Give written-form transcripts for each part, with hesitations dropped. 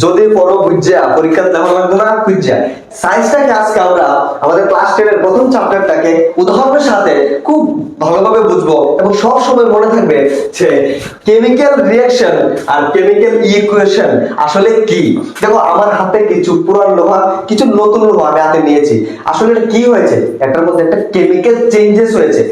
যদি পড়ো বুঝা পরীক্ষা দেওয়া লাগবে না বুঝা। সায়েন্সটাকে আজকে আমরা আমাদের ক্লাস 10 এর প্রথম চ্যাপ্টারটাকে উদাহরণের সাথে খুব ভালোভাবে বুঝবো এবং সব সময় মনে থাকবে যে কেমিক্যাল রিঅ্যাকশন আর কেমিক্যাল ইকুয়েশন আসলে কি। দেখো আমার হাতে কিছু পুরান লোহা কিছু নতুন লোহা আমি হাতে নিয়েছি। আসলে এটা কি হয়েছে, একটার মধ্যে একটা কেমিক্যাল চেঞ্জেস হয়েছে।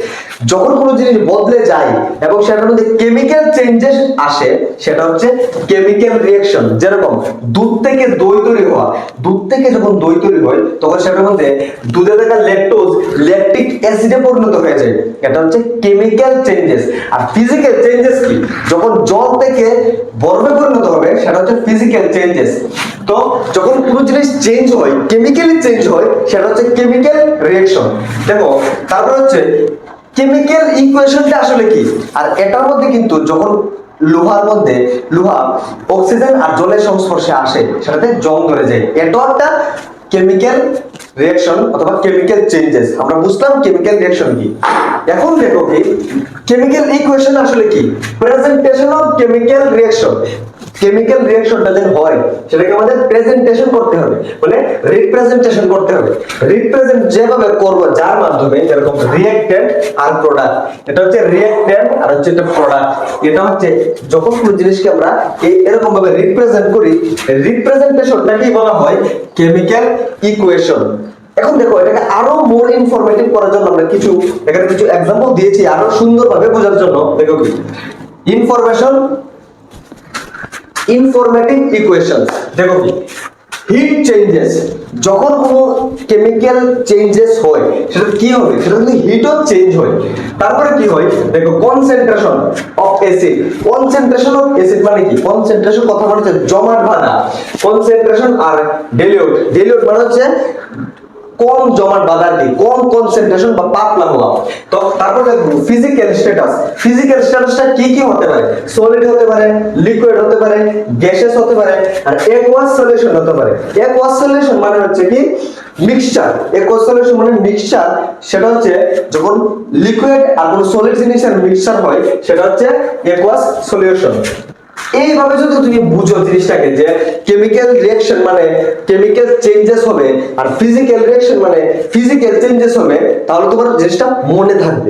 যখন কোনো জিনিস বদলে যায় এবং সেটার মধ্যে কেমিক্যাল চেঞ্জেস আসে সেটা হচ্ছে কেমিক্যাল রিঅ্যাকশন। যেরকম দুধ থেকে দই তৈরি হওয়া, দুধ থেকে যখন দই তৈরি হয় তখন সেটার মধ্যে দুধে থাকা ল্যাকটোজ ল্যাকটিক অ্যাসিডে পরিণত হয়ে যায়, এটা হচ্ছে কেমিক্যাল চেঞ্জেস। আর ফিজিক্যাল চেঞ্জেস কি, যখন জল থেকে বরফে পরিণত হবে সেটা হচ্ছে ফিজিক্যাল চেঞ্জেস। তো যখন কোনো জিনিস চেঞ্জ হয় কেমিক্যালি চেঞ্জ হয় সেটা হচ্ছে কেমিক্যাল রিঅ্যাকশন। দেখো তারপর হচ্ছে কেমিক্যাল ইকুয়েশনটা আসলে কি। আর এটার মধ্যে কিন্তু যখন লোহার মধ্যে লোহা অক্সিজেন আর জলের সংস্পর্শে আসে সেটাতে জং ধরে যায়, এটাও একটা কেমিক্যাল রিঅ্যাকশন অথবা কেমিক্যাল চেঞ্জেস। আমরা বুঝলাম কেমিক্যাল রিঅ্যাকশন কি। এখন দেখো কি কেমিক্যাল ইকুয়েশন আসলে কি, presentation of chemical reaction. Chemical রিঅ্যাকশনটা যেন হয় সেটাকে আমাদের প্রেজেন্টেশন করতে হবে, মানে রিপ্রেজেন্টেশন করতে হবে। রিপ্রেজেন্ট যেভাবে করব যার মাধ্যমে, যেরকম রিঅ্যাক্ট্যান্ট আর প্রোডাক্ট, এটা হচ্ছে রিঅ্যাক্ট্যান্ট আর হচ্ছে এটা প্রোডাক্ট। এটা হচ্ছে যখন কোনো জিনিসকে আমরা এরকম ভাবে রিপ্রেজেন্ট করি, রিপ্রেজেন্টেশনটাকে বলা হয় কেমিক্যাল ইকুয়েশন। এখন দেখো এটাকে আরো মোর ইনফরমেটিভ করার জন্য আমরা এখানে কিছু এক্সাম্পল দিয়েছি আরো সুন্দরভাবে বোঝার জন্য। দেখো কি ইনফরমেটিভ ইকুয়েশন। দেখো কি হিট চেঞ্জেস, যখন কোনো কেমিক্যাল চেঞ্জেস হয় সেটা কি হবে, সেটা যদি হিটও চেঞ্জ হয়। তারপরে কি হয় দেখো concentration of acid. Concentration of acid মানে কি, কনসেন্ট্রেশন কথা মানে হচ্ছে জমাট বাঁধা, কনসেন্ট্রেশন। আর ডেলিউট মানে হচ্ছে কম জমাট বাঁধা, কি কম কনসেন্ট্রেশন বা পাতলা হওয়া। তো তারপর দেখো ফিজিক্যাল স্ট্যাটাস। ফিজিক্যাল স্ট্যাটাসটা কি কি হতে পারে, সলিড হতে পারে, লিকুইড হতে পারে, গ্যাসেস হতে পারে, আর অ্যাকুয়াস সলিউশন হতে পারে। অ্যাকুয়াস সলিউশন মানে হচ্ছে কি মিক্সচার। অ্যাকুয়াস সলিউশন মানে মিক্সচার, সেটা হচ্ছে যখন লিকুইড আর কোন সলিড জিনিসের মিক্সচার হয় সেটা হচ্ছে অ্যাকুয়াস সলিউশন। এইভাবে যদি তুমি বুঝো জিনিসটাকে যে কেমিক্যাল রিঅ্যাকশন মানে কেমিক্যাল চেঞ্জেস হবে আর ফিজিক্যাল রিঅ্যাকশন মানে ফিজিক্যাল চেঞ্জেস হবে, তাহলে তোমার জিনিসটা মনে থাকবে।